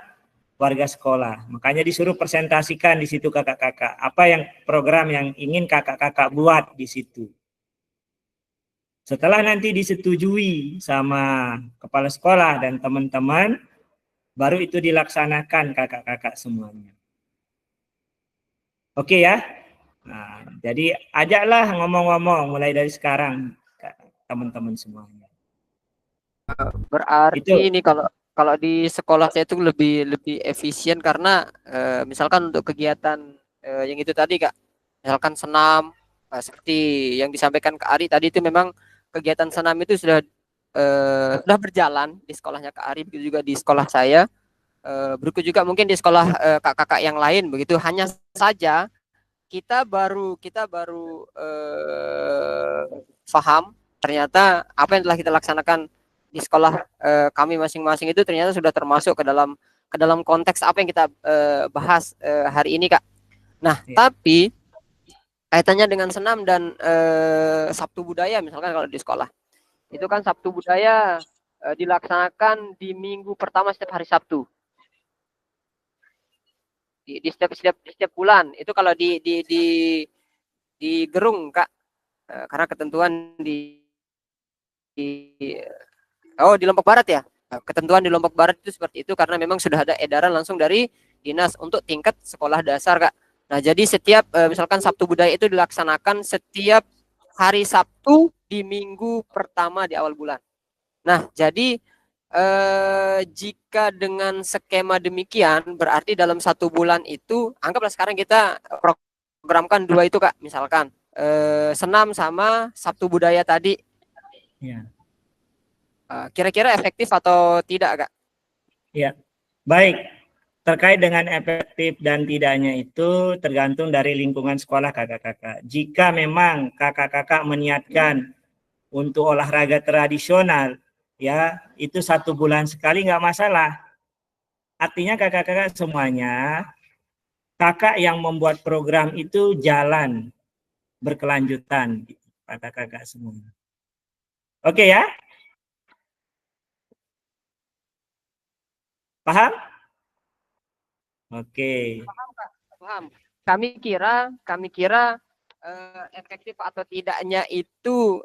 warga sekolah. Makanya disuruh presentasikan di situ kakak-kakak. Apa yang program yang ingin kakak-kakak buat di situ. Setelah nanti disetujui sama kepala sekolah dan teman-teman, baru itu dilaksanakan kakak-kakak semuanya. Oke ya? Nah, jadi ajaklah ngomong-ngomong mulai dari sekarang teman-teman semuanya. Berarti Itu. ini kalau di sekolah saya itu lebih efisien karena misalkan untuk kegiatan yang itu tadi Kak, misalkan senam seperti yang disampaikan Kak Ari tadi itu memang kegiatan senam itu sudah berjalan di sekolahnya Kak Ari, begitu juga di sekolah saya, berikut juga mungkin di sekolah kakak-kakak yang lain begitu. Hanya saja kita baru paham ternyata apa yang telah kita laksanakan di sekolah kami masing-masing itu ternyata sudah termasuk ke dalam konteks apa yang kita bahas hari ini Kak. Nah, tapi kaitannya dengan senam dan Sabtu Budaya misalkan kalau di sekolah. Itu kan Sabtu Budaya dilaksanakan di minggu pertama setiap hari Sabtu. Di setiap bulan. Itu kalau di Gerung Kak. Karena ketentuan di Lombok Barat ya. Ketentuan di Lombok Barat itu seperti itu karena memang sudah ada edaran langsung dari dinas untuk tingkat sekolah dasar Kak. Nah, jadi setiap misalkan Sabtu Budaya itu dilaksanakan setiap hari Sabtu di minggu pertama di awal bulan. Nah, jadi jika dengan skema demikian berarti dalam satu bulan itu anggaplah sekarang kita programkan 2 itu Kak, misalkan senam sama Sabtu Budaya tadi. Ya. Kira-kira efektif atau tidak Kak? Ya, baik. Terkait dengan efektif dan tidaknya itu tergantung dari lingkungan sekolah kakak-kakak. Jika memang kakak-kakak meniatkan untuk olahraga tradisional, ya itu 1 bulan sekali nggak masalah. Artinya kakak-kakak semuanya, kakak yang membuat program itu jalan berkelanjutan, kakak-kakak semuanya. Oke ya? Paham? Oke. Paham. Kami kira efektif atau tidaknya itu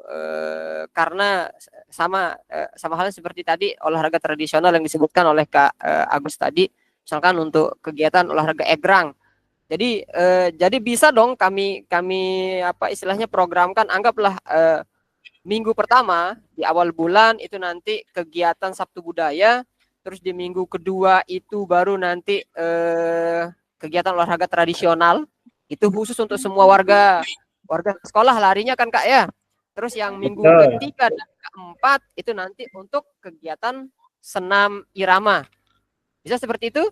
karena sama halnya seperti tadi olahraga tradisional yang disebutkan oleh Kak Agus tadi, misalkan untuk kegiatan olahraga egrang. Jadi bisa dong kami apa istilahnya programkan, anggaplah minggu pertama di awal bulan itu nanti kegiatan Sabtu Budaya, terus di minggu kedua itu baru nanti kegiatan olahraga tradisional. Itu khusus untuk semua warga sekolah larinya kan Kak ya. Terus yang minggu ketiga dan keempat itu nanti untuk kegiatan senam irama. Bisa seperti itu?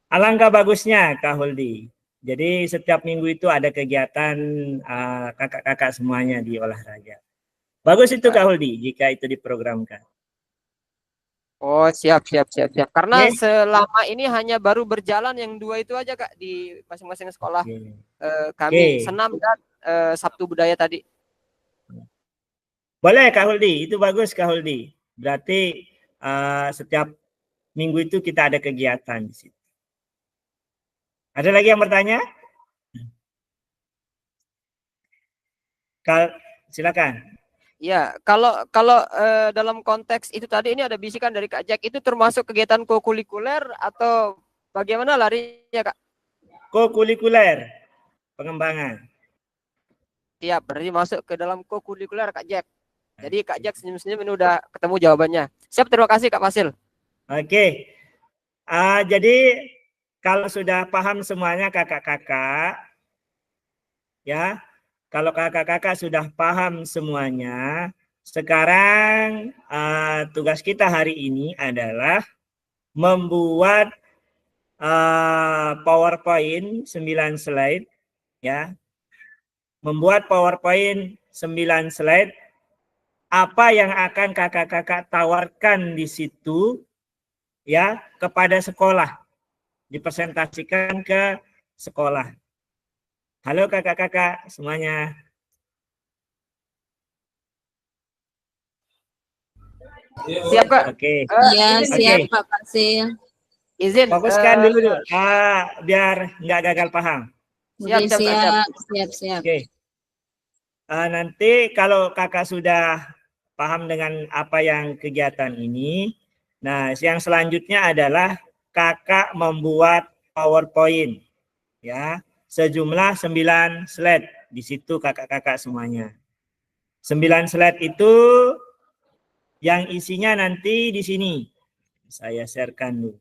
Alangkah bagusnya Kak Huldi. Jadi setiap minggu itu ada kegiatan kakak-kakak semuanya di olahraga. Bagus itu Kak Huldi jika itu diprogramkan. Oh, siap. Karena selama ini hanya baru berjalan yang 2 itu aja Kak di masing-masing sekolah. Kami senam dan Sabtu Budaya tadi. Boleh Kak Huldi, itu bagus Kak Huldi. Berarti setiap minggu itu kita ada kegiatan di situ. Ada lagi yang bertanya? Silakan. Ya, kalau dalam konteks itu tadi ini ada bisikan dari Kak Jack, itu termasuk kegiatan kokurikuler atau bagaimana larinya, Kak? Kokurikuler, pengembangan. Siap, berarti masuk ke dalam kokurikuler Kak Jack. Jadi Kak Jack senyum-senyum ini udah ketemu jawabannya. Siap, terima kasih Kak Fasil. Oke. Jadi kalau sudah paham semuanya kakak-kakak, ya, kalau kakak-kakak sudah paham semuanya, sekarang tugas kita hari ini adalah membuat PowerPoint 9 slide, ya. Membuat PowerPoint 9 slide, apa yang akan kakak-kakak tawarkan di situ, ya, kepada sekolah, dipresentasikan ke sekolah. Halo kakak-kakak semuanya. Siap Kak. Oke. Iya, siap Oke. Pak Fasil. Izin. Fokuskan dulu, biar nggak gagal paham. Oke, Siap. siap. Oke. Nanti kalau kakak sudah paham dengan apa yang kegiatan ini, nah yang selanjutnya adalah kakak membuat PowerPoint, ya, sejumlah 9 slide. Di situ kakak-kakak semuanya. 9 slide itu yang isinya nanti di sini. Saya sharekan dulu.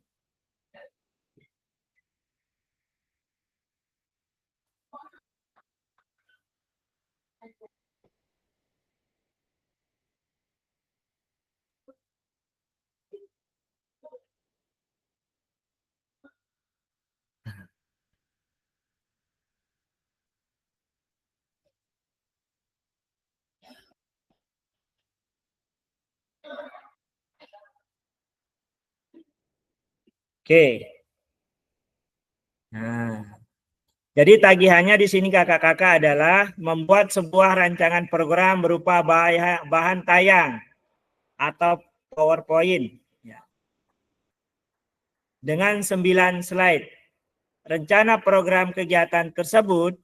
Oke. Nah, jadi tagihannya di sini kakak-kakak adalah membuat sebuah rancangan program berupa bahan tayang atau PowerPoint, ya, dengan 9 slide. Rencana program kegiatan tersebut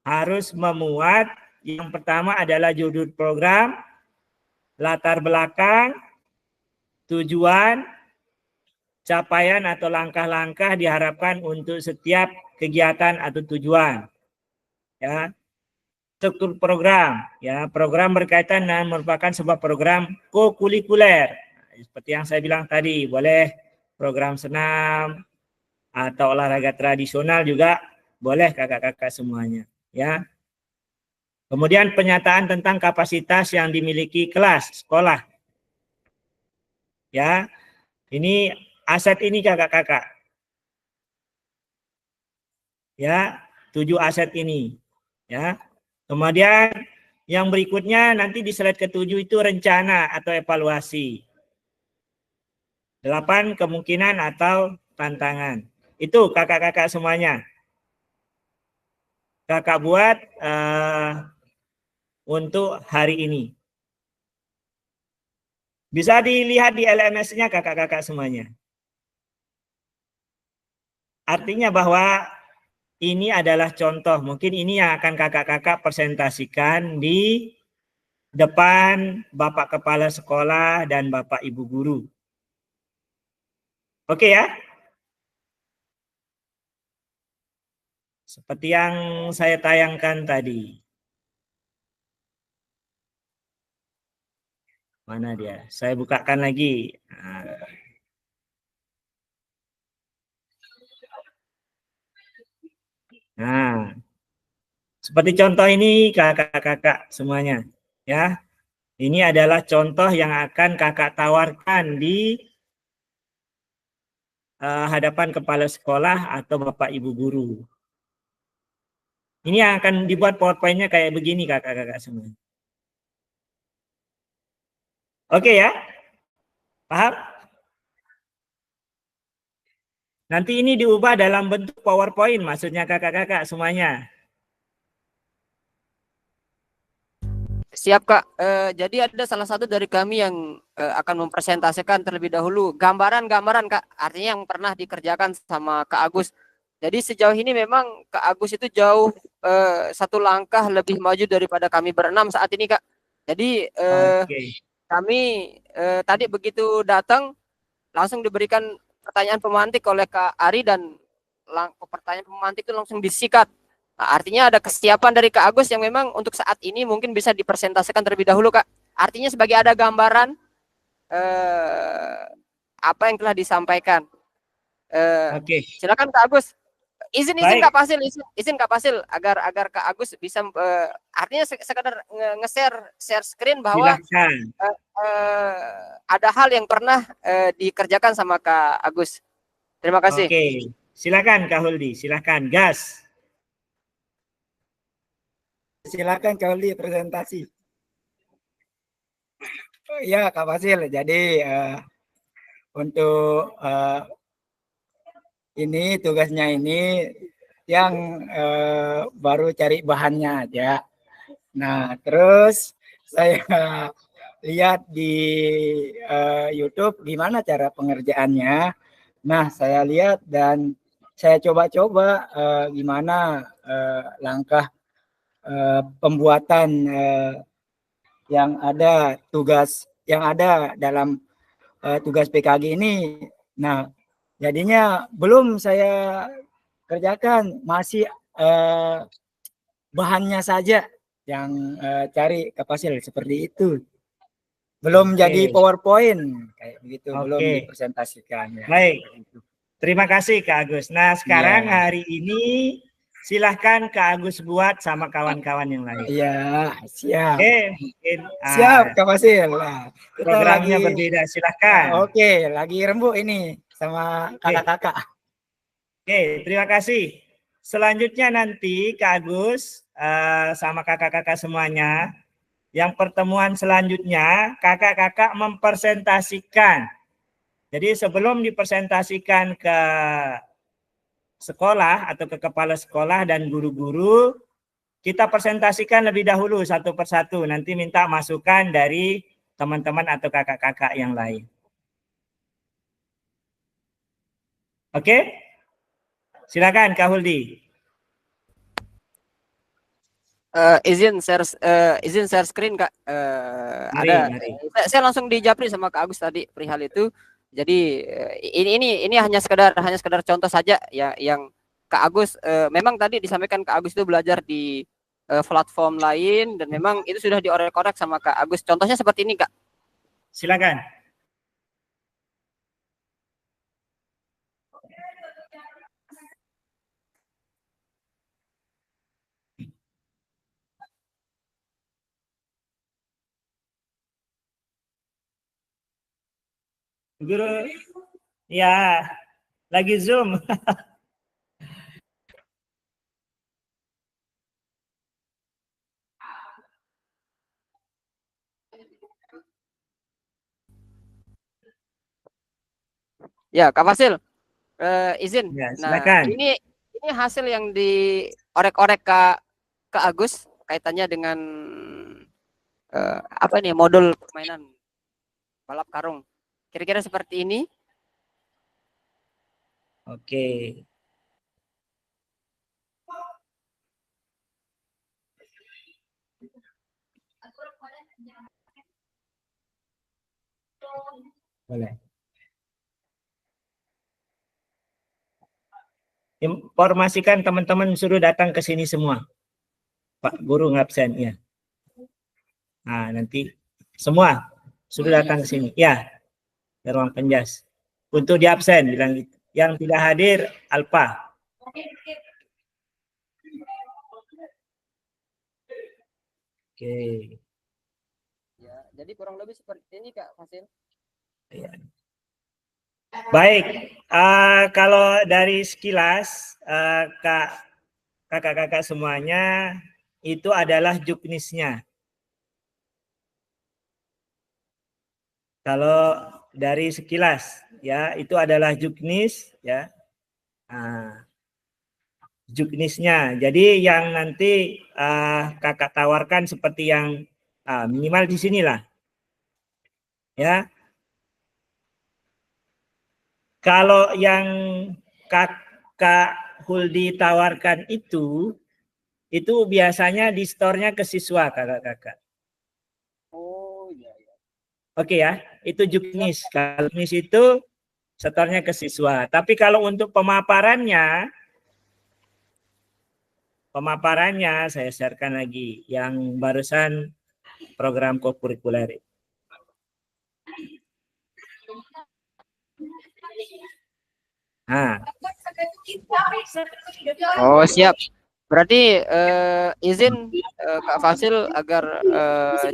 harus memuat yang pertama adalah judul program, latar belakang, tujuan, capaian atau langkah-langkah diharapkan untuk setiap kegiatan atau tujuan. Ya, struktur program, ya, program berkaitan dengan merupakan sebuah program kokurikuler. Seperti yang saya bilang tadi, boleh program senam atau olahraga tradisional juga boleh kakak-kakak semuanya, ya. Kemudian penyataan tentang kapasitas yang dimiliki kelas sekolah. Ya. Ini aset ini kakak-kakak. Ya, 7 aset ini. Ya. Kemudian yang berikutnya nanti di slide ke-7 itu rencana atau evaluasi. 8 kemungkinan atau tantangan. Itu kakak-kakak semuanya. Kakak buat untuk hari ini. Bisa dilihat di LMS-nya kakak-kakak semuanya. Artinya bahwa ini adalah contoh. Mungkin ini yang akan kakak-kakak presentasikan di depan Bapak Kepala Sekolah dan Bapak Ibu Guru. Oke ya? Seperti yang saya tayangkan tadi. Mana dia? Saya bukakan lagi. Nah, seperti contoh ini kakak-kakak semuanya. Ya, ini adalah contoh yang akan kakak tawarkan di hadapan kepala sekolah atau Bapak Ibu Guru. Ini yang akan dibuat PowerPoint-nya kayak begini kakak-kakak semua. Oke ya? Paham? Nanti ini diubah dalam bentuk PowerPoint, maksudnya kakak-kakak semuanya. Siap Kak. Jadi ada salah satu dari kami yang akan mempresentasikan terlebih dahulu gambaran-gambaran Kak. Artinya yang pernah dikerjakan sama Kak Agus Jadi sejauh ini memang Kak Agus itu jauh satu langkah lebih maju daripada kami berenam saat ini, Kak. Jadi Oke. kami tadi begitu datang langsung diberikan pertanyaan pemantik oleh Kak Ari dan pertanyaan pemantik itu langsung disikat. Nah, artinya ada kesiapan dari Kak Agus yang memang untuk saat ini mungkin bisa dipresentasikan terlebih dahulu, Kak. Artinya sebagai ada gambaran apa yang telah disampaikan. Oke. Silakan Kak Agus. Izin Baik. Kak Fasil, izin Kak Fasil agar Kak Agus bisa artinya sekedar share screen bahwa Silahkan. ada hal yang pernah dikerjakan sama Kak Agus. Terima kasih. Oke. Silakan Kak Huldi, silakan gas. Silakan Kak Uli presentasi. Ya Kak Fasil, jadi untuk ini tugasnya ini yang baru cari bahannya aja. Nah, terus saya lihat di YouTube gimana cara pengerjaannya. Nah, saya lihat dan saya coba-coba gimana langkah pembuatan yang ada tugas yang ada dalam tugas PKG ini. Nah, jadinya belum saya kerjakan, masih bahannya saja yang cari Kak Fasil seperti itu. Belum jadi PowerPoint kayak begitu, belum Oke. dipresentasikan ya. Baik. Terima kasih Kak Agus. Nah, sekarang Iya. hari ini silahkan Kak Agus buat sama kawan-kawan yang lain. Iya, siap. Oke, mungkin Siap Kak Fasil. Nah, kita programnya lagi berbeda. Silahkan. Oke, lagi rembuk ini sama kakak-kakak. Oke, terima kasih. Selanjutnya nanti Kak Agus sama kakak-kakak semuanya, yang pertemuan selanjutnya kakak-kakak mempresentasikan. Jadi sebelum dipresentasikan ke sekolah atau ke kepala sekolah dan guru-guru, kita presentasikan lebih dahulu satu persatu. Nanti minta masukan dari teman-teman atau kakak-kakak yang lain. Oke? Silakan Kak Huldi. Izin share screen Kak. Mari. Saya langsung dijapri sama Kak Agus tadi perihal itu. Jadi ini hanya sekedar contoh saja ya yang Kak Agus memang tadi disampaikan Kak Agus itu belajar di platform lain dan memang itu sudah diorek-orek sama Kak Agus. Contohnya seperti ini Kak. Silakan. Guru, ya, lagi Zoom. Ya, Kak Fasil, izin. Ya, Nah, silakan. ini hasil yang diorek-orek Kak Agus kaitannya dengan apa nih modul permainan balap karung. Kira-kira seperti ini. Oke. Boleh. Informasikan teman-teman suruh datang ke sini semua. Pak Guru ngabsen ya. Nah, nanti semua suruh datang ke sini. Ya, ke ruang penjas. Untuk di absen bilang gitu. Yang tidak hadir Alpa. Oke. Ya, jadi kurang lebih seperti ini Kak Fasil. Ya. Baik, kalau dari sekilas kakak-kakak semuanya itu adalah juknisnya. Kalau dari sekilas ya itu adalah juknis ya. Juknisnya. Jadi yang nanti kakak tawarkan seperti yang minimal di sinilah. Ya. Kalau yang kakak Huldi tawarkan itu biasanya di store-nya ke siswa kakak-kakak. Oh iya iya. Oke ya, itu juknis. Kalau juknis itu store-nya ke siswa. Tapi kalau untuk pemaparannya saya sharekan lagi yang barusan program kokurikuler. Nah, Oh, siap. Berarti izin Kak Fasil agar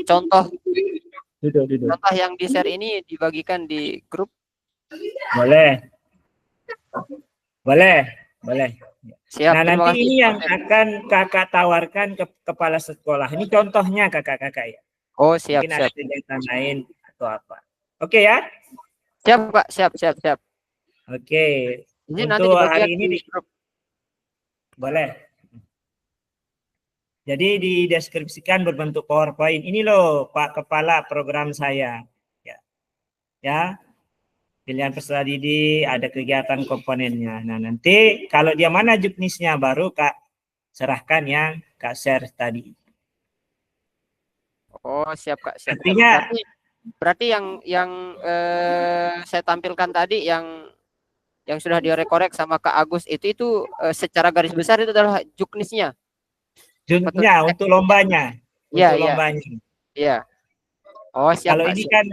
contoh duduk. yang di-share ini dibagikan di grup. Boleh. Siap. Nah, Terima nanti kasih. ini yang akan kakak tawarkan ke kepala sekolah. Ini contohnya kakak-kakak ya. Oh, siap, Mungkin ada siap. kegiatan lain atau apa. Oke ya? Siap, Kak. Siap. Oke. Ini nanti Untuk dibagikan hari ini di grup. boleh. Jadi dideskripsikan berbentuk PowerPoint. Ini loh Pak Kepala program saya. Ya. Pilihan peserta didik, ada kegiatan komponennya. Nah, nanti kalau dia mana juknisnya baru Kak serahkan yang Kak share tadi. Oh, siap, Kak. Siap. Artinya Berarti yang saya tampilkan tadi yang sudah direkorek sama Kak Agus itu secara garis besar itu adalah juknisnya. juknisnya untuk lombanya. Iya, Untuk iya. lombanya. Iya. Oh, siap, Kalau Kak. ini Siap. kan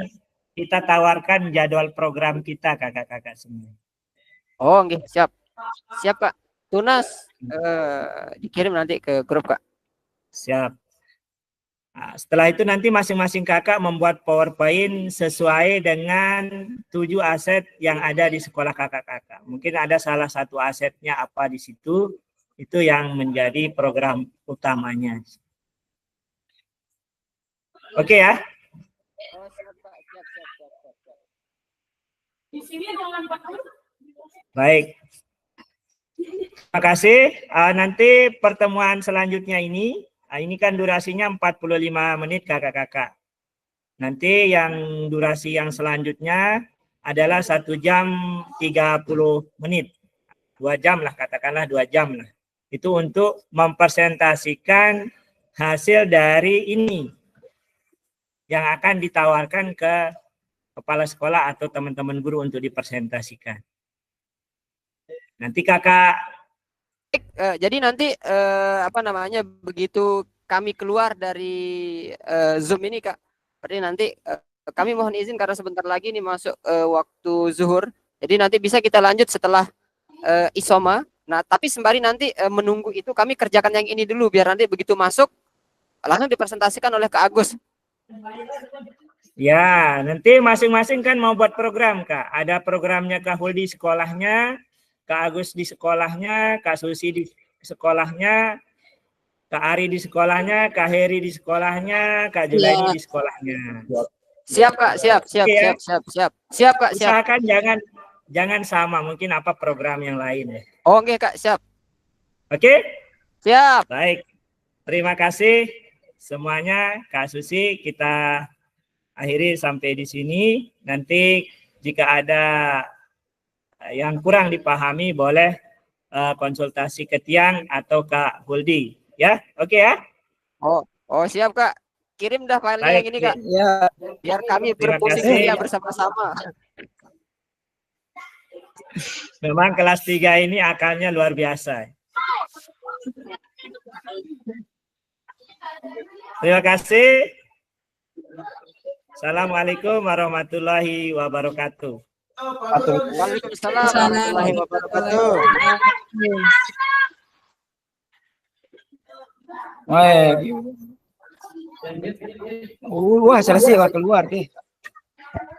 kita tawarkan jadwal program kita kakak-kakak semua. Oh, nggih, siap. Siap, Kak. Tunas dikirim nanti ke grup, Kak. Siap. Nah, setelah itu nanti masing-masing kakak membuat PowerPoint sesuai dengan 7 aset yang ada di sekolah kakak-kakak. Mungkin ada salah satu asetnya apa di situ, itu yang menjadi program utamanya. Oke ya? Oh, siap, Kak. Siap. Di sini jangan pakai. Baik. Terima kasih. Nanti pertemuan selanjutnya ini kan durasinya 45 menit kakak-kakak. Nanti yang durasi yang selanjutnya adalah 1 jam 30 menit. 2 jam lah, katakanlah 2 jam lah. Itu untuk mempresentasikan hasil dari ini yang akan ditawarkan ke kepala sekolah atau teman-teman guru untuk dipresentasikan. Nanti kakak Jadi nanti begitu kami keluar dari Zoom ini, Kak. Berarti nanti kami mohon izin karena sebentar lagi nih masuk waktu zuhur. Jadi nanti bisa kita lanjut setelah isoma. Nah, tapi sembari nanti menunggu itu kami kerjakan yang ini dulu biar nanti begitu masuk langsung dipresentasikan oleh Kak Agus. ya, nanti masing-masing kan mau buat program, Kak. Ada programnya Kak Huldi di sekolahnya, Kak Agus di sekolahnya, Kak Susi di sekolahnya, Kak Ari di sekolahnya, Kak Heri di sekolahnya, Kak Julaini di sekolahnya. Siap, Kak. Siap. Oke, ya. Siap, Kak. Siap. Usahakan jangan sama, mungkin apa program yang lain ya. Oke, Kak. Siap. Oke? Siap. Baik. Terima kasih semuanya, Kak Susi. Kita akhiri sampai di sini. Nanti jika ada yang kurang dipahami boleh konsultasi ke Tiang atau Kak Huldi. Ya, oke ya? Oh, siap, Kak. Kirim dah filenya yang ini, Kak. Ya, Biar kami Terima berpusing kasih. ceria bersama-sama. Memang kelas 3 ini akalnya luar biasa. Terima kasih. Assalamualaikum warahmatullahi wabarakatuh. Waalaikumsalam warahmatullahi wabarakatuh. wah selesai keluar deh.